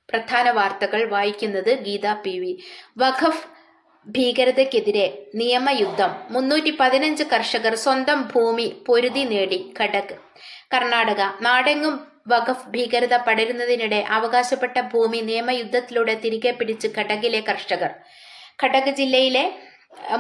പ്രധാന വാർത്തകൾ വായിക്കുന്നത് ഗീത പി വി. വഖഫ് ഭീകരതയ്ക്കെതിരെ നിയമയുദ്ധം, 315 കർഷകർ സ്വന്തം ഭൂമി പൊരുതി നേടി. കർണാടക. നാടെങ്ങും വഖഫ് ഭീകരത പടരുന്നതിനിടെ അവകാശപ്പെട്ട ഭൂമി നിയമയുദ്ധത്തിലൂടെ തിരികെ പിടിച്ച് ഘടകിലെ കർഷകർ. ഘടക് ജില്ലയിലെ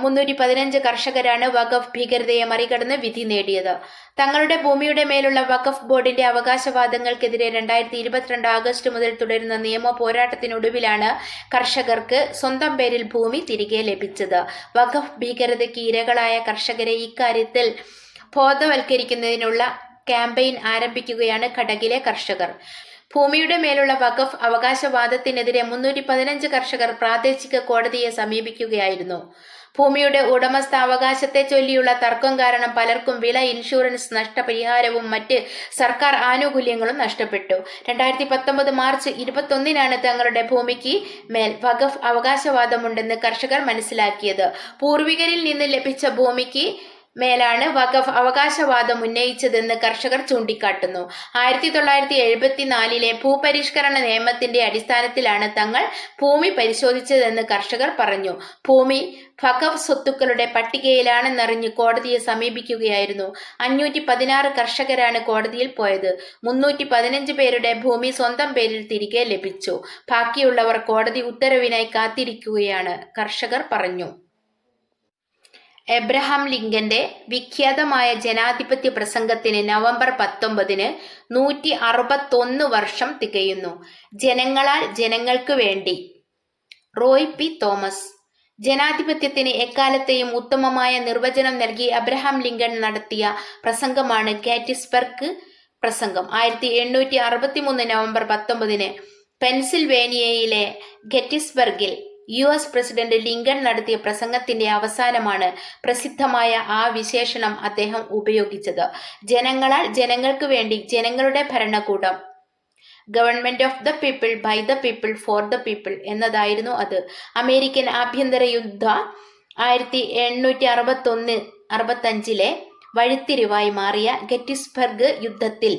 315 കർഷകരാണ് വഖഫ് ഭീകരതയെ മറികടന്ന് വിധി നേടിയത്. തങ്ങളുടെ ഭൂമിയുടെ മേലുള്ള വഖഫ് ബോർഡിന്റെ അവകാശവാദങ്ങൾക്കെതിരെ 2022 ആഗസ്റ്റ് മുതൽ തുടരുന്ന നിയമ പോരാട്ടത്തിനൊടുവിലാണ് കർഷകർക്ക് സ്വന്തം പേരിൽ ഭൂമി തിരികെ ലഭിച്ചത്. വഖഫ് ഭീകരതയ്ക്ക് ഇരകളായ കർഷകരെ ഇക്കാര്യത്തിൽ ബോധവൽക്കരിക്കുന്നതിനുള്ള ക്യാമ്പയിൻ ആരംഭിക്കുകയാണ് ഘടകിലെ കർഷകർ. ഭൂമിയുടെ മേലുള്ള വഖഫ് അവകാശവാദത്തിനെതിരെ 315 കർഷകർ പ്രാദേശിക കോടതിയെ സമീപിക്കുകയായിരുന്നു. ഭൂമിയുടെ ഉടമസ്ഥാവകാശത്തെ ചൊല്ലിയുള്ള തർക്കം കാരണം പലർക്കും വിള ഇൻഷുറൻസ് നഷ്ടപരിഹാരവും മറ്റ് സർക്കാർ ആനുകൂല്യങ്ങളും നഷ്ടപ്പെട്ടു. 2019 മാർച്ച് 21 തങ്ങളുടെ ഭൂമിക്ക് മേൽ വഖഫ് അവകാശവാദമുണ്ടെന്ന് കർഷകർ മനസ്സിലാക്കിയത്. പൂർവികരിൽ നിന്ന് ലഭിച്ച ഭൂമിക്ക് മേലാണ് വഖഫ് അവകാശവാദം ഉന്നയിച്ചതെന്ന് കർഷകർ ചൂണ്ടിക്കാട്ടുന്നു. 1974 ഭൂപരിഷ്കരണ നിയമത്തിന്റെ അടിസ്ഥാനത്തിലാണ് തങ്ങൾ ഭൂമി പരിശോധിച്ചതെന്ന് കർഷകർ പറഞ്ഞു. ഭൂമി വഖഫ് സ്വത്തുക്കളുടെ പട്ടികയിലാണെന്നറിഞ്ഞ് കോടതിയെ സമീപിക്കുകയായിരുന്നു. 516 കർഷകരാണ് കോടതിയിൽ പോയത്. 315 പേരുടെ ഭൂമി സ്വന്തം പേരിൽ തിരികെ ലഭിച്ചു. ബാക്കിയുള്ളവർ കോടതി ഉത്തരവിനായി കാത്തിരിക്കുകയാണ്, കർഷകർ പറഞ്ഞു. എബ്രഹാം ലിങ്കന്റെ വിഖ്യാതമായ ജനാധിപത്യ പ്രസംഗത്തിന് നവംബർ 19 161 വർഷം തികയുന്നു. ജനങ്ങളാൽ ജനങ്ങൾക്ക് വേണ്ടി. Roy P Thomas. ജനാധിപത്യത്തിന് എക്കാലത്തെയും ഉത്തമമായ നിർവചനം നൽകി അബ്രഹാം ലിങ്കൺ നടത്തിയ പ്രസംഗമാണ് ഗാറ്റിസ്ബർഗ് പ്രസംഗം. 1863 നവംബർ 19 പെൻസിൽവേനിയയിലെ ഗാറ്റിസ്ബർഗിൽ US പ്രസിഡന്റ് ലിങ്കൺ നടത്തിയ പ്രസംഗത്തിന്റെ അവസാനമാണ് പ്രസിദ്ധമായ ആ വിശേഷണം അദ്ദേഹം ഉപയോഗിച്ചത്. ജനങ്ങളാൽ ജനങ്ങൾക്ക് വേണ്ടി ജനങ്ങളുടെ ഭരണകൂടം, government of the people by the people for the people എന്നതായിരുന്നു അത്. അമേരിക്കൻ ആഭ്യന്തര യുദ്ധ 1861-65 വഴിത്തിരിവായി മാറിയ ഗാറ്റിസ്ബർഗ് യുദ്ധത്തിൽ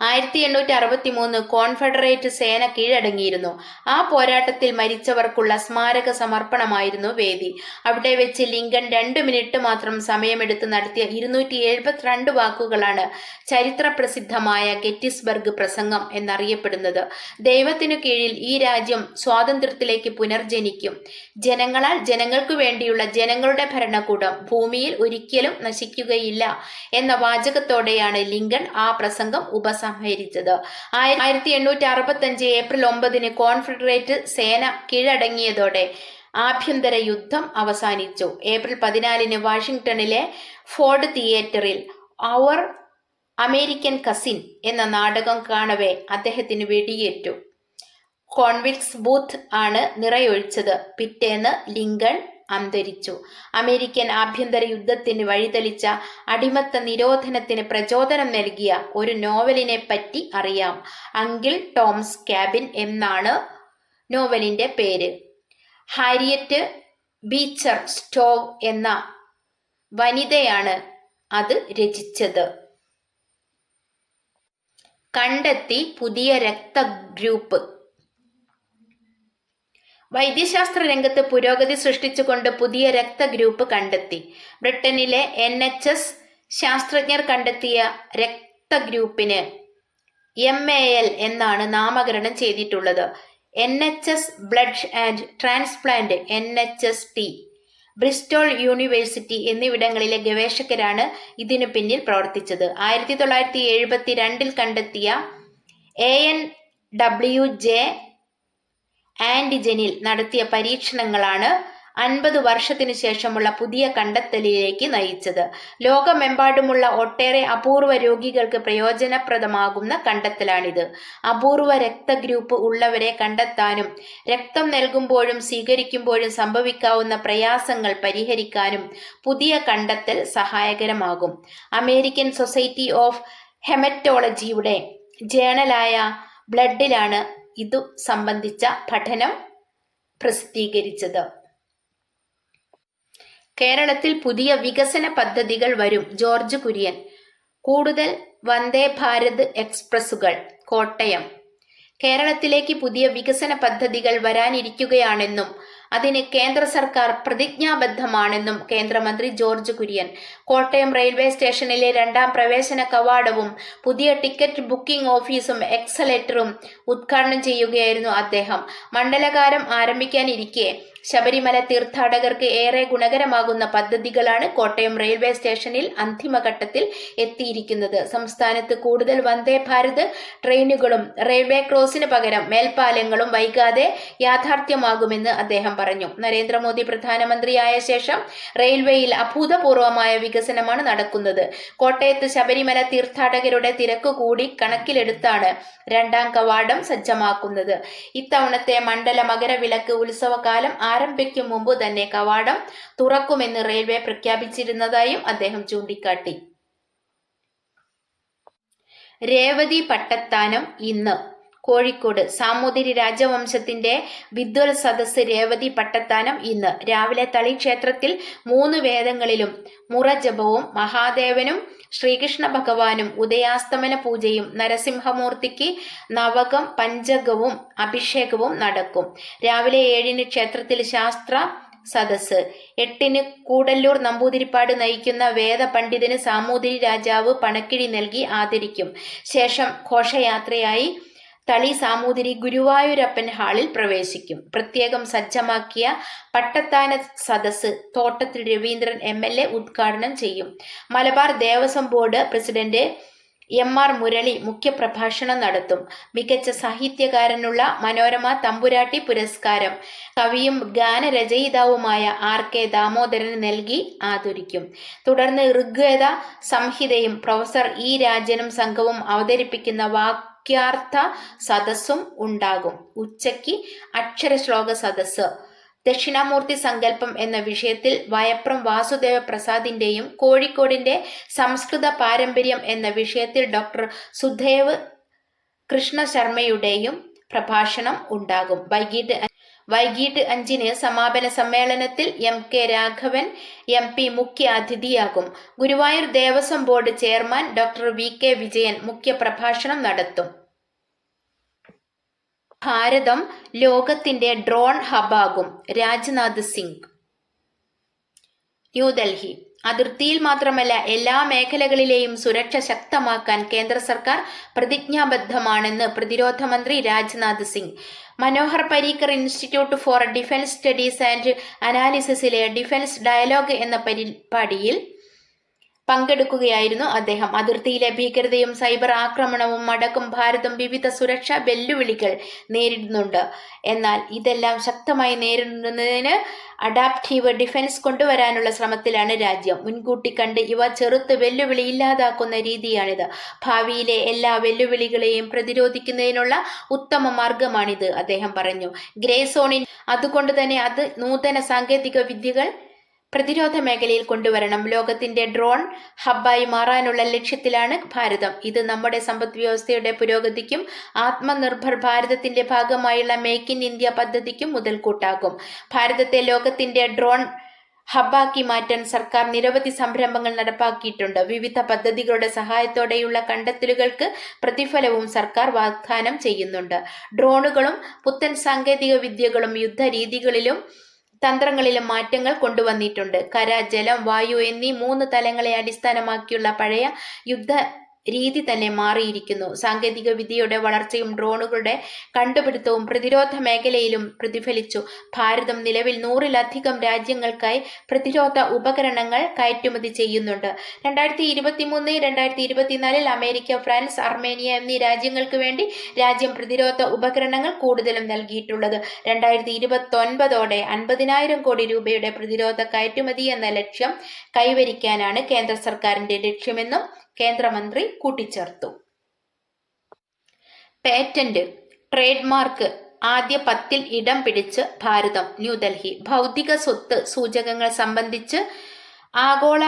1863 കോൺഫെഡറേറ്റ് സേന കീഴടങ്ങിയിരുന്നു. ആ പോരാട്ടത്തിൽ മരിച്ചവർക്കുള്ള സ്മാരക സമർപ്പണമായിരുന്നു വേദി. അവിടെ വെച്ച് ലിങ്കൺ 2 മിനിറ്റ് മാത്രം സമയമെടുത്ത് നടത്തിയ 272 വാക്കുകളാണ് ചരിത്രപ്രസിദ്ധമായ ഗാറ്റിസ്ബർഗ് പ്രസംഗം എന്നറിയപ്പെടുന്നത്. ദൈവത്തിനു കീഴിൽ ഈ രാജ്യം സ്വാതന്ത്ര്യത്തിലേക്ക് പുനർജനിക്കും. ജനങ്ങളാൽ ജനങ്ങൾക്കു വേണ്ടിയുള്ള ജനങ്ങളുടെ ഭരണകൂടം ഭൂമിയിൽ ഒരിക്കലും നശിക്കുകയില്ല എന്ന വാചകത്തോടെയാണ് ലിങ്കൺ ആ പ്രസംഗം ഉപസംഹരിച്ചത്. 1865 ഏപ്രിൽ 9 കോൺഫെഡറേറ്റ് സേന കീഴടങ്ങിയതോടെ ആഭ്യന്തര യുദ്ധം അവസാനിച്ചു. ഏപ്രിൽ 14 വാഷിംഗ്ടണിലെ ഫോർഡ് തിയേറ്ററിൽ അവർ അമേരിക്കൻ കസിൻ എന്ന നാടകം കാണവേ അദ്ദേഹത്തിന് വെടിയേറ്റു. കോൺവിൽസ് ബൂത്ത് ആണ് നിറയൊഴിച്ചത്. പിറ്റേന്ന് ലിങ്കൺ അന്തരിച്ചു. അമേരിക്കൻ ആഭ്യന്തര യുദ്ധത്തിന് വഴിതെളിച്ച അടിമത്ത നിരോധനത്തിന് പ്രചോദനം നൽകിയ ഒരു നോവലിനെ പറ്റി അറിയാം. അങ്കിൾ ടോംസ് ക്യാബിൻ എന്നാണ് നോവലിന്റെ പേര്. ഹാരിയറ്റ് ബീച്ചർ സ്റ്റോവ് എന്ന വനിതയാണ് അത് രചിച്ചത്. കണ്ടെത്തി പുതിയ രക്തഗ്രൂപ്പ്. വൈദ്യശാസ്ത്ര രംഗത്ത് പുരോഗതി സൃഷ്ടിച്ചുകൊണ്ട് പുതിയ രക്തഗ്രൂപ്പ് കണ്ടെത്തി. ബ്രിട്ടനിലെ NHS ശാസ്ത്രജ്ഞർ കണ്ടെത്തിയ രക്തഗ്രൂപ്പിന് MAL എന്നാണ് നാമകരണം ചെയ്തിട്ടുള്ളത്. NHS blood and transplant, NHST, Bristol university എന്നിവിടങ്ങളിലെ ഗവേഷകരാണ് ഇതിനു പിന്നിൽ പ്രവർത്തിച്ചത്. 1972 കണ്ടെത്തിയ ANWJ ആന്റിജനിൽ നടത്തിയ പരീക്ഷണങ്ങളാണ് 50 വർഷത്തിനു ശേഷമുള്ള പുതിയ കണ്ടെത്തലിലേക്ക് നയിച്ചത്. ലോകമെമ്പാടുമുള്ള ഒട്ടേറെ അപൂർവ രോഗികൾക്ക് പ്രയോജനപ്രദമാകുന്ന കണ്ടെത്തലാണിത്. അപൂർവ രക്തഗ്രൂപ്പ് ഉള്ളവരെ കണ്ടെത്താനും രക്തം നൽകുമ്പോഴും സ്വീകരിക്കുമ്പോഴും സംഭവിക്കാവുന്ന പ്രയാസങ്ങൾ പരിഹരിക്കാനും പുതിയ കണ്ടെത്തൽ സഹായകരമാകും. അമേരിക്കൻ സൊസൈറ്റി ഓഫ് ഹെമറ്റോളജിയുടെ ജേണലായ ബ്ലഡിലാണ് ഇതു സംബന്ധിച്ച പഠനം പ്രസിദ്ധീകരിച്ചത്. കേരളത്തിൽ പുതിയ വികസന പദ്ധതികൾ വരും. ജോർജ് കുര്യൻ. കൂടുതൽ വന്ദേ ഭാരത് എക്സ്പ്രസുകൾ. കോട്ടയം. കേരളത്തിലേക്ക് പുതിയ വികസന പദ്ധതികൾ വരാനിരിക്കുകയാണെന്നും അതിന് കേന്ദ്ര സർക്കാർ പ്രതിജ്ഞാബദ്ധമാണെന്നും കേന്ദ്രമന്ത്രി ജോർജ് കുര്യൻ. കോട്ടയം റെയിൽവേ സ്റ്റേഷനിലെ 2ാം പ്രവേശന കവാടവും പുതിയ ടിക്കറ്റ് ബുക്കിംഗ് ഓഫീസും എക്സലേറ്ററും ഉദ്ഘാടനം ചെയ്യുകയായിരുന്നു അദ്ദേഹം. മണ്ഡലകാലം ആരംഭിക്കാനിരിക്കെ ശബരിമല തീർത്ഥാടകർക്ക് ഏറെ ഗുണകരമാകുന്ന പദ്ധതികളാണ് കോട്ടയം റെയിൽവേ സ്റ്റേഷനിൽ അന്തിമഘട്ടത്തിൽ എത്തിയിരിക്കുന്നത്. സംസ്ഥാനത്ത് കൂടുതൽ വന്ദേ ഭാരത് ട്രെയിനുകളും റെയിൽവേ ക്രോസിന് പകരം മേൽപ്പാലങ്ങളും വൈകാതെ യാഥാർത്ഥ്യമാകുമെന്ന് അദ്ദേഹം പറഞ്ഞു. നരേന്ദ്രമോദി പ്രധാനമന്ത്രിയായ ശേഷം റെയിൽവേയിൽ അഭൂതപൂർവമായ വികസനമാണ് നടക്കുന്നത്. കോട്ടയത്ത് ശബരിമല തീർത്ഥാടകരുടെ തിരക്ക് കൂടി കണക്കിലെടുത്താണ് 2ാം കവാടം സജ്ജമാക്കുന്നത്. ഇത്തവണത്തെ മണ്ഡല മകരവിളക്ക് ഉത്സവകാലം ആരംഭിക്കും മുമ്പ് തന്നെ കവാടം തുറക്കുമെന്ന് റെയിൽവേ പ്രഖ്യാപിച്ചിരുന്നതായും അദ്ദേഹം ചൂണ്ടിക്കാട്ടി. രേവതി പട്ടത്താനം ഇന്ന്. കോഴിക്കോട് സാമൂതിരി രാജവംശത്തിന്റെ വിദ്വൽ സദസ്സ് രേവതി പട്ടത്താനം ഇന്ന് രാവിലെ തളി ക്ഷേത്രത്തിൽ 3 വേദങ്ങളിലും മുറജപവും മഹാദേവനും ശ്രീകൃഷ്ണ ഭഗവാനും ഉദയാസ്തമന പൂജയും നരസിംഹമൂർത്തിക്ക് നവകം പഞ്ചകവും അഭിഷേകവും നടക്കും. രാവിലെ 7-ന് ക്ഷേത്രത്തിൽ ശാസ്ത്ര സദസ്സ്. 8-ന് കൂടല്ലൂർ നമ്പൂതിരിപ്പാട് നയിക്കുന്ന വേദപണ്ഡിതന് സാമൂതിരി രാജാവ് പണക്കിഴി നൽകി ആദരിക്കും. ശേഷം ഘോഷയാത്രയായി തളി സാമൂതിരി ഗുരുവായൂരപ്പൻ ഹാളിൽ പ്രവേശിക്കും. പ്രത്യേകം സജ്ജമാക്കിയ പട്ടത്താന സദസ്സ് തോട്ടത്തിൽ രവീന്ദ്രൻ MLA ഉദ്ഘാടനം ചെയ്യും. Malabar Devaswom board president MR Murali മുഖ്യപ്രഭാഷണം നടത്തും. മികച്ച സാഹിത്യകാരനുള്ള മനോരമ തമ്പുരാട്ടി പുരസ്കാരം കവിയും ഗാനരചയിതാവുമായ RK ദാമോദരന് നൽകി ആദരിക്കും. തുടർന്ന് ഋഗ്വേദ സംഹിതയും പ്രൊഫസർ E രാജനും സംഘവും അവതരിപ്പിക്കുന്ന വാക്യാർത്ഥ സദസ്സും ഉണ്ടാകും. ഉച്ചയ്ക്ക് അക്ഷരശ്ലോക സദസ്സ്. ദക്ഷിണാമൂർത്തി സങ്കല്പം എന്ന വിഷയത്തിൽ വയപ്രം വാസുദേവ പ്രസാദിന്റെയും കോഴിക്കോടിന്റെ സംസ്കൃത പാരമ്പര്യം എന്ന വിഷയത്തിൽ ഡോക്ടർ സുധേവ് കൃഷ്ണശർമ്മയുടെയും പ്രഭാഷണം ഉണ്ടാകും. വൈകിട്ട് 5-ന് സമാപന സമ്മേളനത്തിൽ MK രാഘവൻ MP മുഖ്യ അതിഥിയാകും. Guruvayur Devaswom board chairman doctor VK Vijayan മുഖ്യപ്രഭാഷണം നടത്തും. ഭാരതം ലോകത്തിന്റെ ഡ്രോൺ ഹബാകും. രാജ്നാഥ് സിംഗ്. ന്യൂഡൽഹി. അതിർത്തിയിൽ മാത്രമല്ല എല്ലാ മേഖലകളിലെയും സുരക്ഷ ശക്തമാക്കാൻ കേന്ദ്ര സർക്കാർ പ്രതിജ്ഞാബദ്ധമാണെന്ന് പ്രതിരോധ മന്ത്രി Rajnath Singh. Manohar Parrikar institute for defence studies and അനാലിസിസിലെ ഡിഫൻസ് ഡയലോഗ് എന്ന പരിപാടിയിൽ പങ്കെടുക്കുകയായിരുന്നു അദ്ദേഹം. അതിർത്തിയിലെ ഭീകരതയും സൈബർ ആക്രമണവും അടക്കം ഭാരതം വിവിധ സുരക്ഷാ വെല്ലുവിളികൾ നേരിടുന്നുണ്ട്. എന്നാൽ ഇതെല്ലാം ശക്തമായി നേരിടുന്നതിന് അഡാപ്റ്റീവ് ഡിഫൻസ് കൊണ്ടുവരാനുള്ള ശ്രമത്തിലാണ് രാജ്യം. മുൻകൂട്ടി കണ്ട് ഇവ ചെറുത്ത് വെല്ലുവിളി ഇല്ലാതാക്കുന്ന രീതിയാണിത്. ഭാവിയിലെ എല്ലാ വെല്ലുവിളികളെയും പ്രതിരോധിക്കുന്നതിനുള്ള ഉത്തമ മാർഗമാണിത്, അദ്ദേഹം പറഞ്ഞു. ഗ്രേ സോണിൽ അതുകൊണ്ട് തന്നെ നൂതന സാങ്കേതിക വിദ്യകൾ പ്രതിരോധ മേഖലയിൽ കൊണ്ടുവരണം. ലോകത്തിന്റെ ഡ്രോൺ ഹബ്ബായി മാറാനുള്ള ലക്ഷ്യത്തിലാണ് ഭാരതം. ഇത് നമ്മുടെ സമ്പദ് വ്യവസ്ഥയുടെ പുരോഗതിക്കും ആത്മനിർഭർ ഭാരതത്തിന്റെ ഭാഗമായുള്ള മേക്ക് ഇൻ ഇന്ത്യ പദ്ധതിക്കും മുതൽക്കൂട്ടാകും. ഭാരതത്തെ ലോകത്തിന്റെ ഡ്രോൺ ഹബ്ബാക്കി മാറ്റാൻ സർക്കാർ നിരവധി സംരംഭങ്ങൾ നടപ്പാക്കിയിട്ടുണ്ട്. വിവിധ പദ്ധതികളുടെ സഹായത്തോടെയുള്ള കണ്ടെത്തലുകൾക്ക് പ്രതിഫലവും സർക്കാർ വാഗ്ദാനം ചെയ്യുന്നുണ്ട്. ഡ്രോണുകളും പുത്തൻ സാങ്കേതിക വിദ്യകളും യുദ്ധരീതികളിലും തന്ത്രങ്ങളിലും മാറ്റങ്ങൾ കൊണ്ടുവന്നിട്ടുണ്ട്. കര, ജലം, വായു എന്നീ 3 തലങ്ങളെ അടിസ്ഥാനമാക്കിയുള്ള പഴയ യുദ്ധ രീതി തന്നെ മാറിയിരിക്കുന്നു. സാങ്കേതിക വിദ്യയുടെ വളർച്ചയും ഡ്രോണുകളുടെ കണ്ടുപിടുത്തവും പ്രതിരോധ മേഖലയിലും പ്രതിഫലിച്ചു. ഭാരതം നിലവിൽ 100-ലധികം രാജ്യങ്ങൾക്കായി പ്രതിരോധ ഉപകരണങ്ങൾ കയറ്റുമതി ചെയ്യുന്നുണ്ട്. 2023-2024 അമേരിക്ക, ഫ്രാൻസ്, അർമേനിയ എന്നീ രാജ്യങ്ങൾക്ക് വേണ്ടി രാജ്യം പ്രതിരോധ ഉപകരണങ്ങൾ കൂടുതലും നൽകിയിട്ടുള്ളത്. 2029 50,000 കോടി രൂപയുടെ പ്രതിരോധ കയറ്റുമതി എന്ന ലക്ഷ്യം കൈവരിക്കാനാണ് കേന്ദ്ര സർക്കാരിന്റെ ലക്ഷ്യമെന്നും കേന്ദ്രമന്ത്രി കൂട്ടിച്ചേർത്തു. പേറ്റന്റ്, ട്രേഡ് മാർക്ക് ആദ്യ 10-ൽ ഇടം പിടിച്ച് ഭാരതം. ന്യൂഡൽഹി. ഭൗതിക സ്വത്ത് സൂചകങ്ങൾ സംബന്ധിച്ച് ആഗോള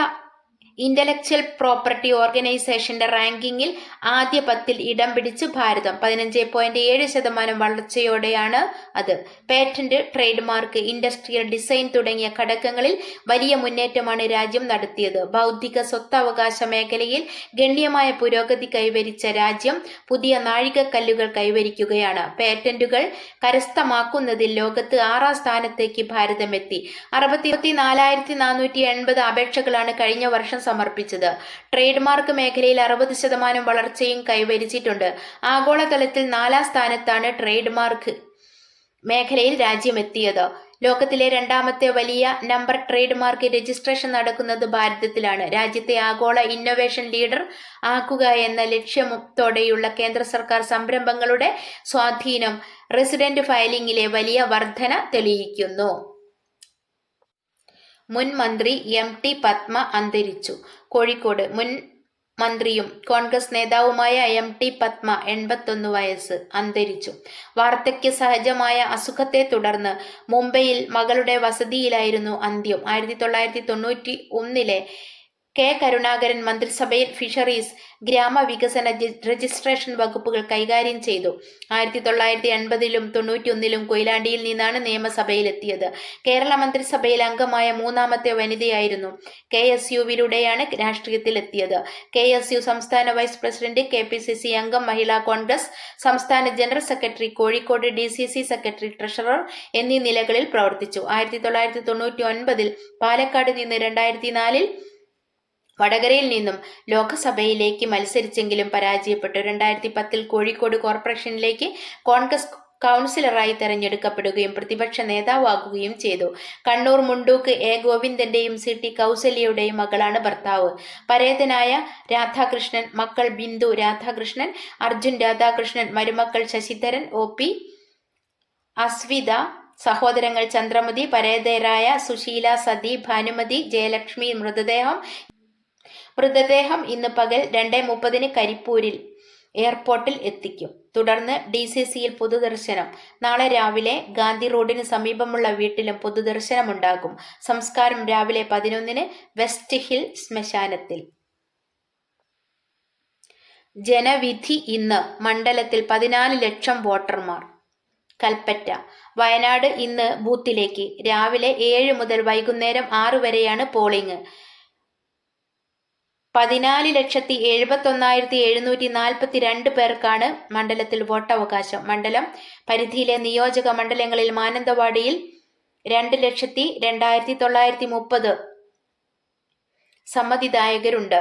ഇന്റലക്ച്വൽ പ്രോപ്പർട്ടി ഓർഗനൈസേഷന്റെ റാങ്കിങ്ങിൽ ആദ്യ 10 ഇടം പിടിച്ച് ഭാരതം 15.7% വളർച്ചയോടെയാണ് അത്. Patent, trade mark, industrial design തുടങ്ങിയ ഘടകങ്ങളിൽ വലിയ മുന്നേറ്റമാണ് രാജ്യം നടത്തിയത്. ബൗദ്ധിക സ്വത്തവകാശ മേഖലയിൽ ഗണ്യമായ പുരോഗതി കൈവരിച്ച രാജ്യം പുതിയ നാഴികക്കല്ലുകൾ കൈവരിക്കുകയാണ്. പേറ്റന്റുകൾ കരസ്ഥമാക്കുന്നതിൽ ലോകത്ത് 6ാം സ്ഥാനത്തേക്ക് ഭാരതമെത്തി. 64,480 അപേക്ഷകളാണ് കഴിഞ്ഞ വർഷം സമർപ്പിച്ചത്. ട്രേഡ് മാർക്ക് മേഖലയിൽ 60% വളർച്ചയും കൈവരിച്ചിട്ടുണ്ട്. ആഗോളതലത്തിൽ 4ാം സ്ഥാനത്താണ് ട്രേഡ് മാർക്ക് മേഖലയിൽ രാജ്യമെത്തിയത്. ലോകത്തിലെ 2ാമത്തെ വലിയ നമ്പർ ട്രേഡ് മാർക്ക് രജിസ്ട്രേഷൻ നടക്കുന്നത് ഭാരതത്തിലാണ്. രാജ്യത്തെ ആഗോള ഇന്നൊവേഷൻ ലീഡർ ആക്കുക എന്ന ലക്ഷ്യത്തോടെയുള്ള കേന്ദ്ര സർക്കാർ സംരംഭങ്ങളുടെ സ്വാധീനം റെസിഡന്റ് ഫയലിംഗിലെ വലിയ വർധന തെളിയിക്കുന്നു. മുൻ മന്ത്രി എം.ടി. പത്മ അന്തരിച്ചു. കോഴിക്കോട് മുൻ മന്ത്രിയും കോൺഗ്രസ് നേതാവുമായ എം.ടി. പത്മ 81 വയസ്സ് അന്തരിച്ചു. വാർദ്ധക്യ സഹജമായ അസുഖത്തെ തുടർന്ന് മുംബൈയിൽ മകളുടെ വസതിയിലായിരുന്നു അന്ത്യം. 1991 കെ. കരുണാകരൻ മന്ത്രിസഭയിൽ ഫിഷറീസ്, ഗ്രാമവികസന, രജിസ്ട്രേഷൻ വകുപ്പുകൾ കൈകാര്യം ചെയ്തു. 1980-ലും 91-ലും കൊയിലാണ്ടിയിൽ നിന്നാണ് നിയമസഭയിലെത്തിയത്. കേരള മന്ത്രിസഭയിൽ അംഗമായ 3ാമത്തെ വനിതയായിരുന്നു. KSUവിലൂടെയാണ് രാഷ്ട്രീയത്തിലെത്തിയത്. KSU സംസ്ഥാന വൈസ് പ്രസിഡന്റ്, KPCC അംഗം, മഹിളാ കോൺഗ്രസ് സംസ്ഥാന general secretary, Kozhikode DCC secretary, treasurer എന്നീ നിലകളിൽ പ്രവർത്തിച്ചു. 1999-ൽ പാലക്കാട് നിന്ന് 2004-ൽ വടകരയിൽ നിന്നും ലോക്സഭയിലേക്ക് മത്സരിച്ചെങ്കിലും പരാജയപ്പെട്ടു. 2010-ൽ കോഴിക്കോട് കോർപ്പറേഷനിലേക്ക് കോൺഗ്രസ് കൗൺസിലറായി തെരഞ്ഞെടുക്കപ്പെടുകയും പ്രതിപക്ഷ നേതാവാകുകയും ചെയ്തു. കണ്ണൂർ മുണ്ടൂക്ക് A. ഗോവിന്ദന്റെയും CT കൗസല്യയുടെയും മകളാണ് ഭർത്താവ്. പരേതനായ രാധാകൃഷ്ണൻ, മക്കൾ ബിന്ദു രാധാകൃഷ്ണൻ, അർജുൻ രാധാകൃഷ്ണൻ, മരുമക്കൾ ശശിധരൻ, OP അസ്വിത, സഹോദരങ്ങൾ ചന്ദ്രമതി, പരേതരായ സുശീല, സതി, ഭാനുമതി, ജയലക്ഷ്മി. മൃതദേഹം ഇന്ന് പകൽ 2:30-ന് കരിപ്പൂരിൽ എയർപോർട്ടിൽ എത്തിക്കും. തുടർന്ന് DCCയിൽ പൊതുദർശനം. നാളെ രാവിലെ ഗാന്ധി റോഡിന് സമീപമുള്ള വീട്ടിലും പൊതുദർശനമുണ്ടാകും. സംസ്കാരം രാവിലെ 11-ന് വെസ്റ്റ് ഹിൽ ശ്മശാനത്തിൽ. ജനവിധി ഇന്ന്. മണ്ഡലത്തിൽ 14 ലക്ഷം വോട്ടർമാർ. കൽപ്പറ്റ. വയനാട് ഇന്ന് ബൂത്തിലേക്ക്. രാവിലെ 7 മുതൽ വൈകുന്നേരം 6 വരെയാണ് പോളിംഗ്. 14,71,742 പേർക്കാണ് മണ്ഡലത്തിൽ വോട്ടവകാശം. മണ്ഡലം പരിധിയിലെ നിയോജക മണ്ഡലങ്ങളിൽ മാനന്തവാടിയിൽ 2,02,930 സമ്മതിദായകരുണ്ട്.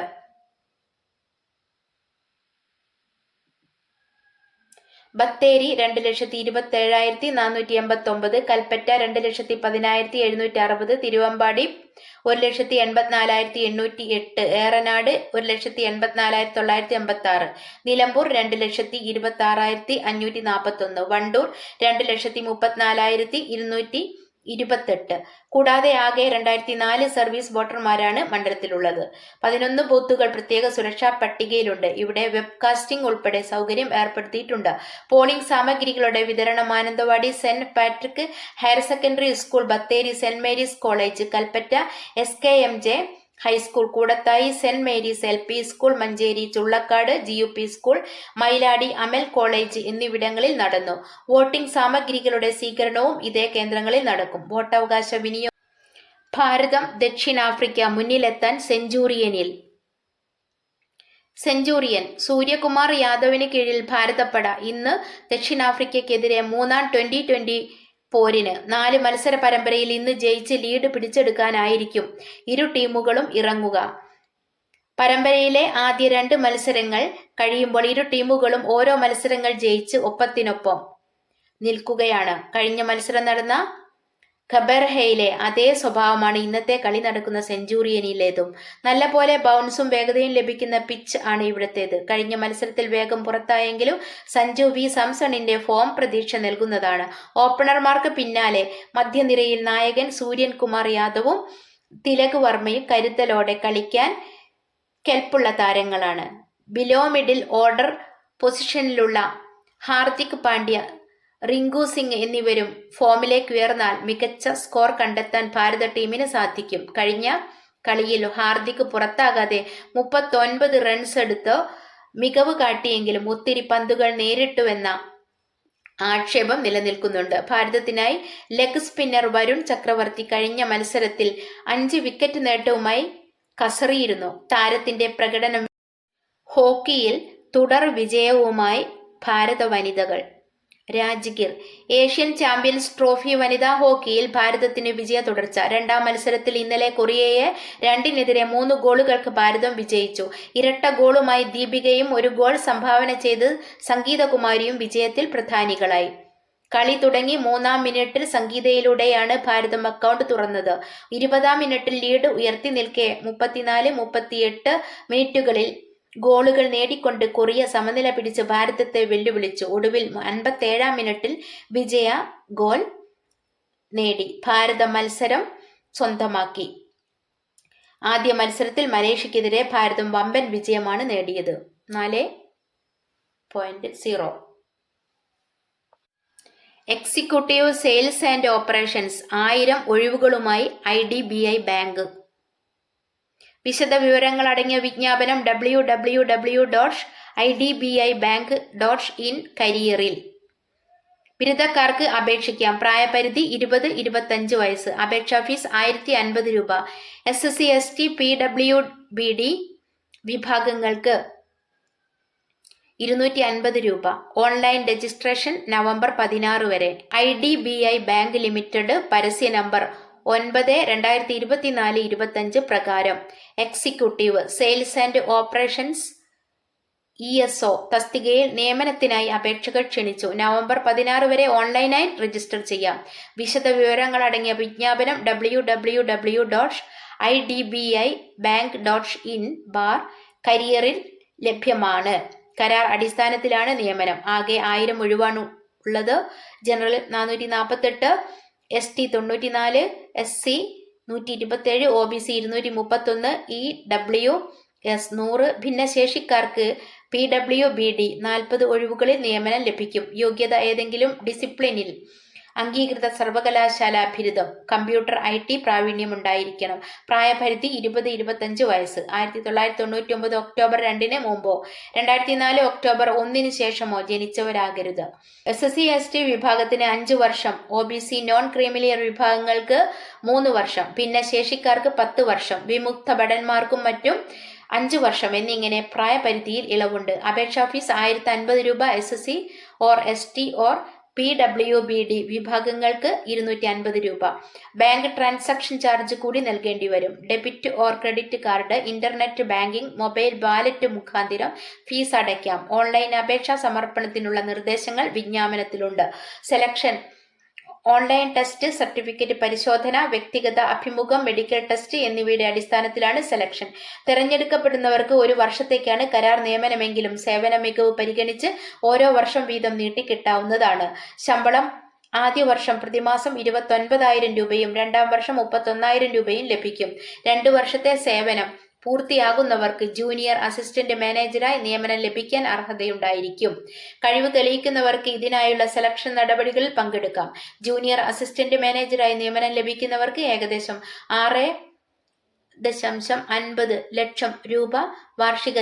ബത്തേരി 2,27,489, കൽപ്പറ്റ 2,10,760, തിരുവമ്പാടി 1,84,808, ഏറനാട് 1,84,986, നിലമ്പൂർ 2,26,541, വണ്ടൂർ 2,34,228. കൂടാതെ ആകെ 2004 സർവീസ് വോട്ടർമാരാണ് മണ്ഡലത്തിലുള്ളത്. 11 ബൂത്തുകൾ പ്രത്യേക സുരക്ഷാ പട്ടികയിലുണ്ട്. ഇവിടെ വെബ്കാസ്റ്റിംഗ് ഉൾപ്പെടെ സൗകര്യം ഏർപ്പെടുത്തിയിട്ടുണ്ട്. പോളിംഗ് സാമഗ്രികളുടെ വിതരണം Mananthavady saint Patrick higher secondary school, Bathery saint Mary's college, Kalpetta SKMJ high school, Koodathai saint Mary's LP school, Manjeri Chullakkad GUP school, Mayiladi Amal college എന്നിവിടങ്ങളിൽ നടന്നു. വോട്ടിംഗ് സാമഗ്രികളുടെ സ്വീകരണവും ഇതേ കേന്ദ്രങ്ങളിൽ നടക്കും. വോട്ടവകാശ വിനിയോഗം. ഭാരതം ദക്ഷിണാഫ്രിക്ക മുന്നിലെത്താൻ സെഞ്ചുറിയനിൽ. സൂര്യകുമാർ യാദവിന് കീഴിൽ ഭാരതപ്പട ഇന്ന് ദക്ഷിണാഫ്രിക്കയ്ക്കെതിരെ 3ാം T20 പോരിന്. 4 മത്സര പരമ്പരയിൽ ഇന്ന് ജയിച്ച് ലീഡ് പിടിച്ചെടുക്കാനായിരിക്കും ഇരു ടീമുകളും ഇറങ്ങുക. പരമ്പരയിലെ ആദ്യ 2 മത്സരങ്ങൾ കഴിയുമ്പോൾ ഇരു ടീമുകളും ഓരോ മത്സരങ്ങൾ ജയിച്ച് ഒപ്പത്തിനൊപ്പം നിൽക്കുകയാണ്. കഴിഞ്ഞ മത്സരം നടന്ന ഖബർഹയിലെ അതേ സ്വഭാവമാണ് ഇന്നത്തെ കളി നടക്കുന്ന സെഞ്ചുറിയനിലേതും. നല്ലപോലെ ബൗൺസും വേഗതയും ലഭിക്കുന്ന പിച്ച് ആണ് ഇവിടത്തേത്. കഴിഞ്ഞ മത്സരത്തിൽ വേഗം പുറത്തായെങ്കിലും സഞ്ജു വി സാംസണിന്റെ ഫോം പ്രതീക്ഷ നൽകുന്നതാണ്. ഓപ്പണർമാർക്ക് പിന്നാലെ മധ്യനിരയിൽ നായകൻ സൂര്യൻ കുമാർ യാദവും തിലക് വർമ്മയും കരുതലോടെ കളിക്കാൻ കെൽപ്പുള്ള താരങ്ങളാണ്. ബിലോ മിഡിൽ ഓർഡർ പൊസിഷനിലുള്ള ഹാർദിക് പാണ്ഡ്യ, റിങ്കു സിംഗ് എന്നിവരും ഫോമിലേക്ക് ഉയർന്നാൽ മികച്ച സ്കോർ കണ്ടെത്താൻ ഭാരത ടീമിന് സാധിക്കും. കഴിഞ്ഞ കളിയിൽ ഹാർദിക് പുറത്താകാതെ 39 റൺസ് എടുത്ത് മികവ് കാട്ടിയെങ്കിലും ഒത്തിരി പന്തുകൾ നേരിട്ടുവെന്ന ആക്ഷേപം നിലനിൽക്കുന്നുണ്ട്. ഭാരതത്തിനായി ലെഗ് സ്പിന്നർ വരുൺ ചക്രവർത്തി കഴിഞ്ഞ മത്സരത്തിൽ 5 വിക്കറ്റ് നേട്ടവുമായി കസറിയിരുന്നു. താരത്തിന്റെ പ്രകടനം ഹോക്കിയിൽ തുടർ വിജയവുമായി ഭാരത വനിതകൾ. രാജ്ഗിർ ഏഷ്യൻ ചാമ്പ്യൻസ് ട്രോഫി വനിതാ ഹോക്കിയിൽ ഭാരതത്തിന് വിജയ തുടർച്ച. രണ്ടാം മത്സരത്തിൽ ഇന്നലെ കൊറിയയെ 2-നെതിരെ 3 ഗോളുകൾക്ക് ഭാരതം വിജയിച്ചു. ഇരട്ട ഗോളുമായി ദീപികയും 1 ഗോൾ സംഭാവന ചെയ്ത് സംഗീതകുമാരിയും വിജയത്തിൽ പ്രധാനികളായി. കളി തുടങ്ങി 3-ാം മിനിറ്റിൽ സംഗീതയിലൂടെയാണ് ഭാരതം അക്കൗണ്ട് തുറന്നത്. 20-ാം മിനിറ്റിൽ ലീഡ് ഉയർത്തി നിൽക്കെ 34-38 മിനിറ്റുകളിൽ ഗോളുകൾ നേടിക്കൊണ്ട് കൊറിയ സമനില പിടിച്ച് ഭാരതത്തെ വെല്ലുവിളിച്ചു. ഒടുവിൽ 57-ാം മിനിറ്റിൽ വിജയ ഗോൾ നേടി ഭാരതം മത്സരം സ്വന്തമാക്കി. ആദ്യ മത്സരത്തിൽ മലേഷ്യക്കെതിരെ ഭാരതം വമ്പൻ വിജയമാണ് നേടിയത്. 4.0. Executive sales and operations 1000 ഒഴിവുകളുമായി IDBI bank. വിശദ വിവരങ്ങൾ അടങ്ങിയ വിജ്ഞാപനം www.idbibank.in കരിയറിൽ. ബിരുദക്കാർക്ക് അപേക്ഷിക്കാം. പ്രായപരിധി 20-25 വയസ്സ്. അപേക്ഷാ ഫീസ് 1050 രൂപ. SC ST PWBD വിഭാഗങ്ങൾക്ക് 250 രൂപ. ഓൺലൈൻ രജിസ്ട്രേഷൻ നവംബർ 16 വരെ. IDBI ബാങ്ക് ലിമിറ്റഡ് പരസ്യ നമ്പർ 9/2024-25 പ്രകാരം executive sales and operations ESO തസ്തികയിൽ നിയമനത്തിനായി അപേക്ഷകൾ ക്ഷണിച്ചു. നവംബർ 16 വരെ ഓൺലൈനായി രജിസ്റ്റർ ചെയ്യാം. വിശദ വിവരങ്ങൾ അടങ്ങിയ വിജ്ഞാപനം www.idbibank.in കരിയറിൽ ലഭ്യമാണ്. കരാർ അടിസ്ഥാനത്തിലാണ് നിയമനം. ആകെ 1000 ഒഴിവാണ് ഉള്ളത്. General 448, ST 94, SC 127, OBC 231, EWS 100. ഭിന്നശേഷിക്കാർക്ക് PWBD 40 ഒഴിവുകളിൽ നിയമനം ലഭിക്കും. യോഗ്യത ഏതെങ്കിലും ഡിസിപ്ലിനിൽ അംഗീകൃത സർവകലാശാല ബിരുദം. കമ്പ്യൂട്ടർ IT പ്രാവീണ്യം ഉണ്ടായിരിക്കണം. പ്രായപരിധി 20-25 വയസ്സ്. 1999 ഒക്ടോബർ 2-ന് മുമ്പോ 2004 ഒക്ടോബർ 1-ന് ശേഷമോ ജനിച്ചവരാകരുത്. SC ST വിഭാഗത്തിന് 5 വർഷം, OBC നോൺ ക്രീമിലിയർ വിഭാഗങ്ങൾക്ക് 3 വർഷം, ഭിന്നശേഷിക്കാർക്ക് 10 വർഷം, വിമുക്ത ഭടന്മാർക്കും മറ്റും 5 വർഷം എന്നിങ്ങനെ പ്രായപരിധിയിൽ ഇളവുണ്ട്. അപേക്ഷാ ഫീസ് 1050 രൂപ. SC or ST or PWBD വിഭാഗങ്ങൾക്ക് 250 രൂപ. ബാങ്ക് ട്രാൻസാക്ഷൻ ചാർജ് കൂടി നൽകേണ്ടി വരും. Debit or credit card, internet banking, mobile wallet മുഖാന്തിരം ഫീസ് അടയ്ക്കാം. ഓൺലൈൻ അപേക്ഷാ സമർപ്പണത്തിനുള്ള നിർദ്ദേശങ്ങൾ വിജ്ഞാപനത്തിലുണ്ട്. സെലക്ഷൻ ഓൺലൈൻ ടെസ്റ്റ്, സർട്ടിഫിക്കറ്റ് പരിശോധന, വ്യക്തിഗത അഭിമുഖം, മെഡിക്കൽ ടെസ്റ്റ് എന്നിവയുടെ അടിസ്ഥാനത്തിലാണ് സെലക്ഷൻ. തെരഞ്ഞെടുക്കപ്പെടുന്നവർക്ക് 1 വർഷത്തേക്കാണ് കരാർ നിയമനമെങ്കിലും സേവന മികവ് പരിഗണിച്ച് ഓരോ വർഷം വീതം നീട്ടിക്കിട്ടാവുന്നതാണ്. ശമ്പളം ആദ്യ വർഷം പ്രതിമാസം 29,000 രൂപയും 2-ാം വർഷം 31,000 രൂപയും ലഭിക്കും. 2 വർഷത്തെ സേവനം പൂർത്തിയാകുന്നവർക്ക് ജൂനിയർ അസിസ്റ്റന്റ് മാനേജരായി നിയമനം ലഭിക്കാൻ അർഹതയുണ്ടായിരിക്കും. കഴിവ് തെളിയിക്കുന്നവർക്ക് ഇതിനായുള്ള സെലക്ഷൻ നടപടികളിൽ പങ്കെടുക്കാം. ജൂനിയർ അസിസ്റ്റന്റ് മാനേജരായി നിയമനം ലഭിക്കുന്നവർക്ക് ഏകദേശം 6.50 ലക്ഷം രൂപ വാർഷിക